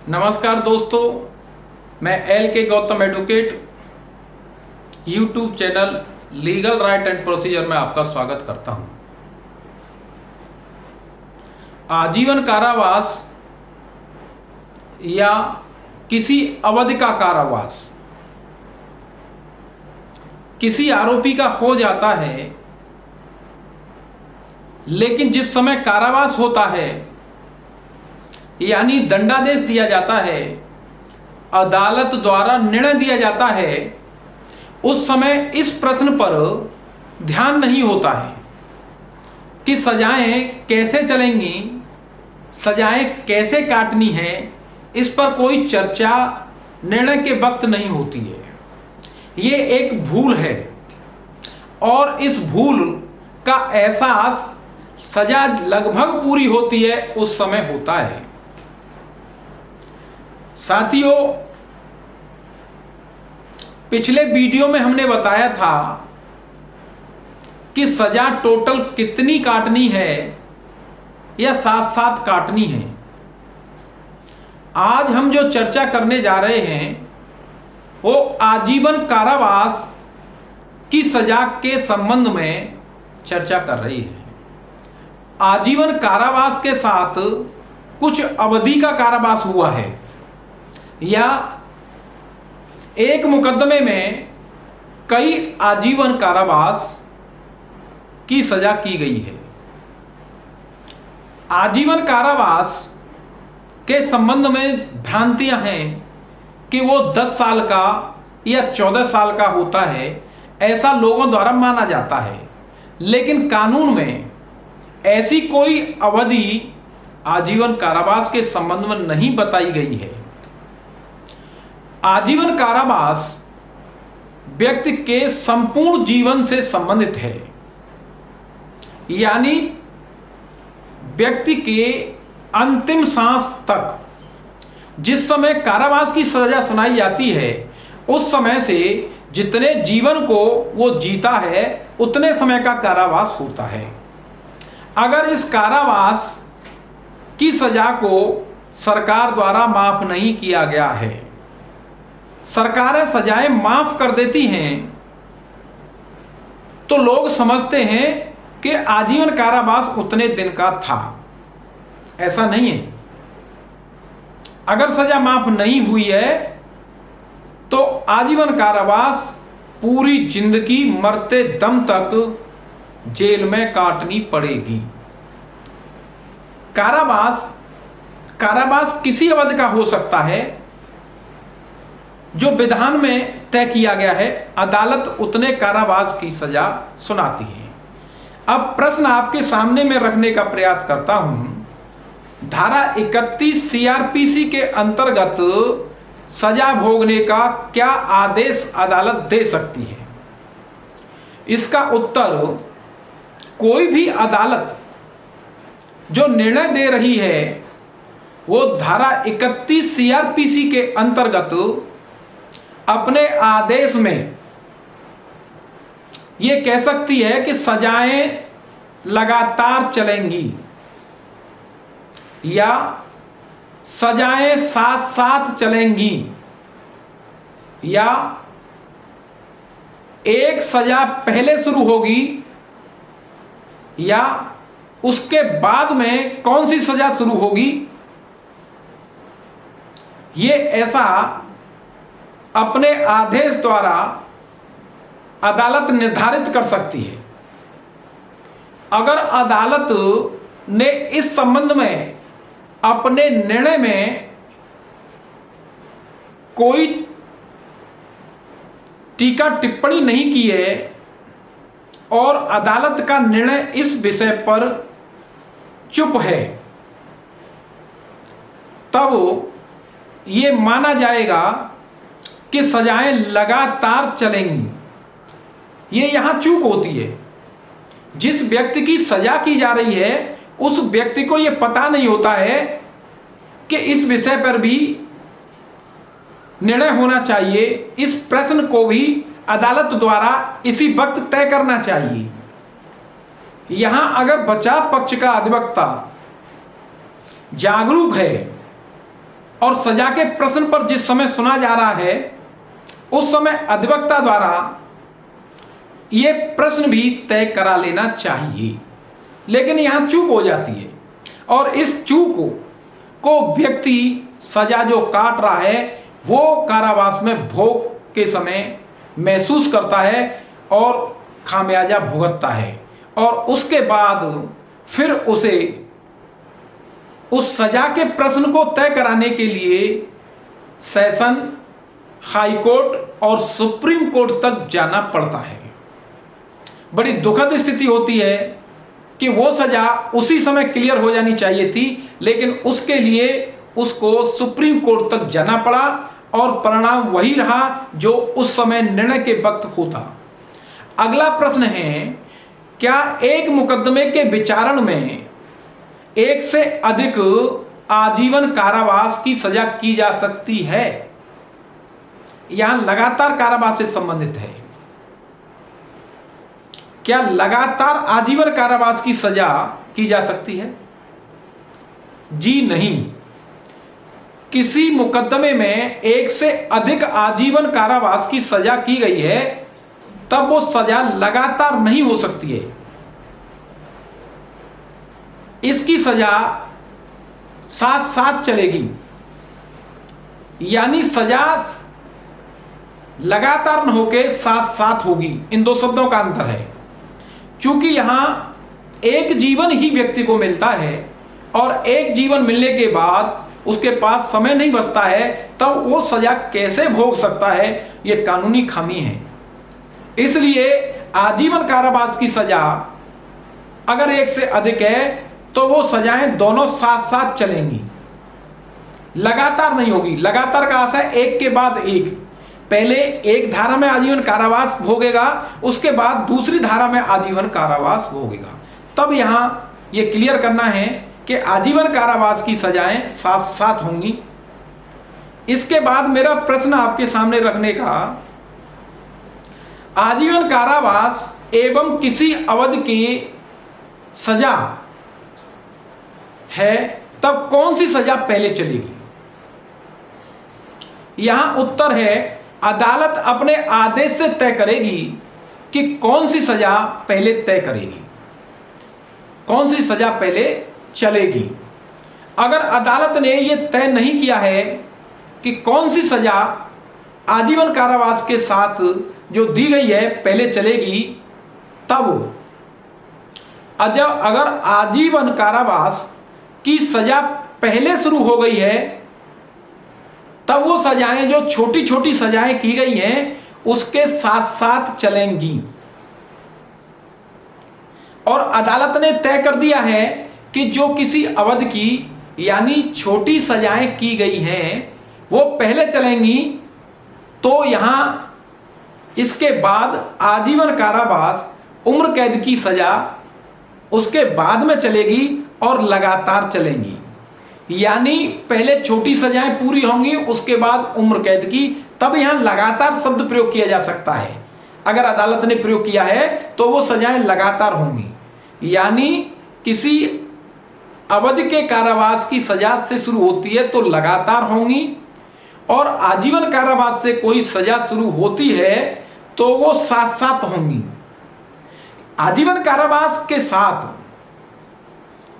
नमस्कार दोस्तों, मैं एल के Gautam advocate YouTube channel legal right and procedure में आपका स्वागत करता हूं। आजीवन कारावास या किसी अवधि का कारावास किसी आरोपी का हो जाता है, लेकिन जिस समय कारावास होता है यानी दंडादेश दिया जाता है, अदालत द्वारा निर्णय दिया जाता है, उस समय इस प्रश्न पर ध्यान नहीं होता है कि सजाएं कैसे चलेंगी, सजाएं कैसे काटनी है। इस पर कोई चर्चा निर्णय के वक्त नहीं होती है। ये एक भूल है और इस भूल का एहसास सजा लगभग पूरी होती है उस समय होता है। साथियों, पिछले वीडियो में हमने बताया था कि सजा टोटल कितनी काटनी है या साथ साथ काटनी है। आज हम जो चर्चा करने जा रहे हैं वो आजीवन कारावास की सजा के संबंध में चर्चा कर रही है। आजीवन कारावास के साथ कुछ अवधि का कारावास हुआ है या एक मुकदमे में कई आजीवन कारावास की सजा की गई है। आजीवन कारावास के संबंध में भ्रांतियां हैं कि वो 10 साल का या 14 साल का होता है, ऐसा लोगों द्वारा माना जाता है। लेकिन कानून में ऐसी कोई अवधि आजीवन कारावास के संबंध में नहीं बताई गई है। आजीवन कारावास व्यक्ति के संपूर्ण जीवन से संबंधित है, यानी व्यक्ति के अंतिम सांस तक जिस समय कारावास की सजा सुनाई जाती है, उस समय से जितने जीवन को वो जीता है उतने समय का कारावास होता है। अगर इस कारावास की सजा को सरकार द्वारा माफ नहीं किया गया है, सरकारें सजाएं माफ कर देती हैं, तो लोग समझते हैं कि आजीवन कारावास उतने दिन का था। ऐसा नहीं है। अगर सजा माफ नहीं हुई है तो आजीवन कारावास पूरी जिंदगी मरते दम तक जेल में काटनी पड़ेगी। कारावास किसी अवधि का हो सकता है जो विधान में तय किया गया है। अदालत उतने कारावास की सजा सुनाती है। अब प्रश्न आपके सामने में रखने का प्रयास करता हूं। धारा 31 सीआरपीसी के अंतर्गत सजा भोगने का क्या आदेश अदालत दे सकती है? इसका उत्तर, कोई भी अदालत जो निर्णय दे रही है वो धारा 31 सीआरपीसी के अंतर्गत अपने आदेश में ये कह सकती है कि सजाएं लगातार चलेंगी या सजाएं साथ साथ चलेंगी या एक सजा पहले शुरू होगी या उसके बाद में कौन सी सजा शुरू होगी, ये ऐसा अपने आदेश द्वारा अदालत निर्धारित कर सकती है। अगर अदालत ने इस संबंध में अपने निर्णय में कोई टीका टिप्पणी नहीं की है और अदालत का निर्णय इस विषय पर चुप है, तब ये माना जाएगा कि सजाएं लगातार चलेंगी। ये यहां चूक होती है। जिस व्यक्ति की सजा की जा रही है उस व्यक्ति को यह पता नहीं होता है कि इस विषय पर भी निर्णय होना चाहिए। इस प्रश्न को भी अदालत द्वारा इसी वक्त तय करना चाहिए। यहां अगर बचाव पक्ष का अधिवक्ता जागरूक है और सजा के प्रश्न पर जिस समय सुना जा रहा है उस समय अधिवक्ता द्वारा यह प्रश्न भी तय करा लेना चाहिए, लेकिन यहां चूक हो जाती है और इस चूक को व्यक्ति सजा जो काट रहा है वो कारावास में भोग के समय महसूस करता है और खामियाजा भुगतता है, और उसके बाद फिर उसे उस सजा के प्रश्न को तय कराने के लिए सेशन, हाई कोर्ट और सुप्रीम कोर्ट तक जाना पड़ता है। बड़ी दुखद स्थिति होती है कि वो सजा उसी समय क्लियर हो जानी चाहिए थी, लेकिन उसके लिए उसको सुप्रीम कोर्ट तक जाना पड़ा और परिणाम वही रहा जो उस समय निर्णय के वक्त होता। अगला प्रश्न है, क्या एक मुकदमे के विचारण में एक से अधिक आजीवन कारावास की सजा की जा सकती है? यहां लगातार कारावास से संबंधित है। क्या लगातार आजीवन कारावास की सजा की जा सकती है? जी नहीं। किसी मुकदमे में एक से अधिक आजीवन कारावास की सजा की गई है तब वो सजा लगातार नहीं हो सकती है। इसकी सजा साथ साथ चलेगी, यानी सजा लगातार न होके साथ साथ होगी। इन दो शब्दों का अंतर है। क्योंकि यहां एक जीवन ही व्यक्ति को मिलता है और एक जीवन मिलने के बाद उसके पास समय नहीं बचता है, तब वो सजा कैसे भोग सकता है? ये कानूनी खामी है। इसलिए आजीवन कारावास की सजा अगर एक से अधिक है तो वो सजाएं दोनों साथ साथ चलेंगी, लगातार नहीं होगी। लगातार का आशय एक के बाद एक, पहले एक धारा में आजीवन कारावास भोगेगा, उसके बाद दूसरी धारा में आजीवन कारावास भोगेगा। तब यहां ये क्लियर करना है कि आजीवन कारावास की सजाएं साथ साथ होंगी। इसके बाद मेरा प्रश्न आपके सामने रखने का, आजीवन कारावास एवं किसी अवधि की सजा है तब कौन सी सजा पहले चलेगी? यहां उत्तर है, अदालत अपने आदेश से तय करेगी कि कौन सी सजा पहले तय करेगी, कौन सी सजा पहले चलेगी। अगर अदालत ने यह तय नहीं किया है कि कौन सी सजा आजीवन कारावास के साथ जो दी गई है पहले चलेगी, तब अगर आजीवन कारावास की सजा पहले शुरू हो गई है तब वो सजाएं जो छोटी छोटी सजाएं की गई हैं उसके साथ साथ चलेंगी। और अदालत ने तय कर दिया है कि जो किसी अवधि की यानी छोटी सजाएं की गई हैं वो पहले चलेंगी, तो यहां इसके बाद आजीवन कारावास, उम्र कैद की सजा उसके बाद में चलेगी और लगातार चलेंगी। यानी पहले छोटी सजाएं पूरी होंगी, उसके बाद उम्र कैद की। तब यहां लगातार शब्द प्रयोग किया जा सकता है। अगर अदालत ने प्रयोग किया है तो वो सजाएं लगातार होंगी, यानी किसी अवधि के कारावास की सजा से शुरू होती है तो लगातार होंगी, और आजीवन कारावास से कोई सजा शुरू होती है तो वो साथ साथ होंगी। आजीवन कारावास के साथ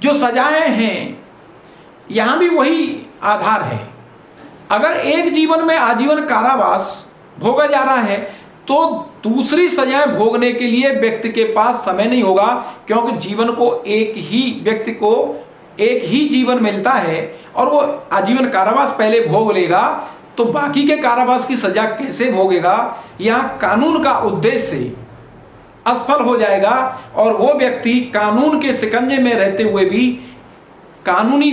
जो सजाएं हैं यहां भी वही आधार है। अगर एक जीवन में आजीवन कारावास भोगा जा रहा है तो दूसरी सजाएं भोगने के लिए व्यक्ति के पास समय नहीं होगा, क्योंकि जीवन को एक ही व्यक्ति को एक ही जीवन मिलता है और वो आजीवन कारावास पहले भोग लेगा तो बाकी के कारावास की सजा कैसे भोगेगा? यहां कानून का उद्देश्य असफल हो जाएगा और वो व्यक्ति कानून के शिकंजे में रहते हुए भी कानूनी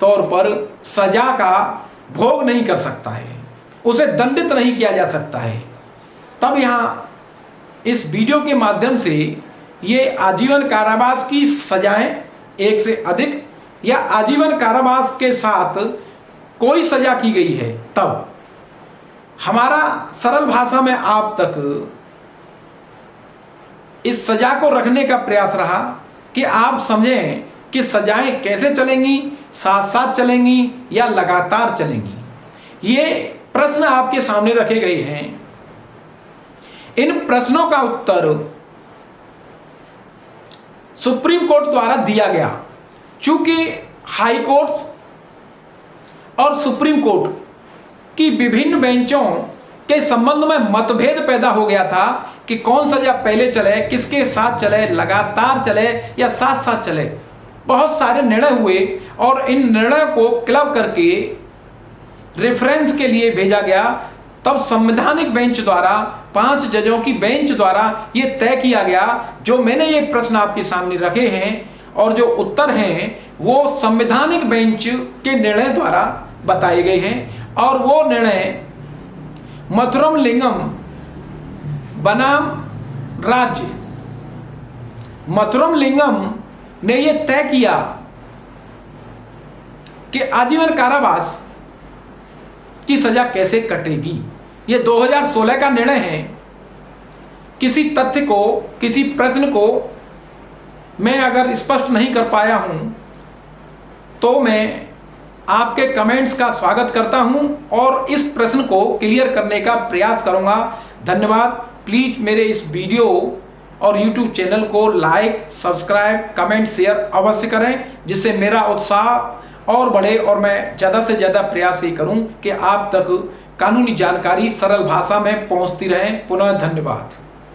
तौर पर सजा का भोग नहीं कर सकता है, उसे दंडित नहीं किया जा सकता है। तब यहां इस वीडियो के माध्यम से ये आजीवन कारावास की सजाएं एक से अधिक या आजीवन कारावास के साथ कोई सजा की गई है, तब हमारा सरल भाषा में आप तक इस सजा को रखने का प्रयास रहा कि आप समझें कि सजाएं कैसे चलेंगी, साथ साथ चलेंगी या लगातार चलेंगी? ये प्रश्न आपके सामने रखे गए हैं। इन प्रश्नों का उत्तर सुप्रीम कोर्ट द्वारा दिया गया। चूंकि हाई कोर्ट और सुप्रीम कोर्ट की विभिन्न बेंचों के संबंध में मतभेद पैदा हो गया था कि कौन सजा पहले चले, किसके साथ चले, लगातार चले या साथ साथ चले। बहुत सारे निर्णय हुए और इन निर्णय को क्लब करके रेफरेंस के लिए भेजा गया। तब संवैधानिक बेंच द्वारा, 5 जजों की बेंच द्वारा यह तय किया गया। जो मैंने ये प्रश्न आपके सामने रखे हैं और जो उत्तर हैं वो संवैधानिक बेंच के निर्णय द्वारा बताए गए हैं। और वो निर्णय मथुरम लिंगम बनाम राज्य, मथुरम लिंगम ने यह तय किया कि आजीवन कारावास की सजा कैसे कटेगी। यह 2016 का निर्णय है। किसी तथ्य को, किसी प्रश्न को मैं अगर स्पष्ट नहीं कर पाया हूं तो मैं आपके कमेंट्स का स्वागत करता हूं और इस प्रश्न को क्लियर करने का प्रयास करूंगा। धन्यवाद। प्लीज मेरे इस वीडियो और YouTube चैनल को लाइक, सब्सक्राइब, कमेंट, शेयर अवश्य करें, जिससे मेरा उत्साह और बढ़े और मैं ज़्यादा से ज़्यादा प्रयास ये करूं कि आप तक कानूनी जानकारी सरल भाषा में पहुंचती रहे। पुनः धन्यवाद।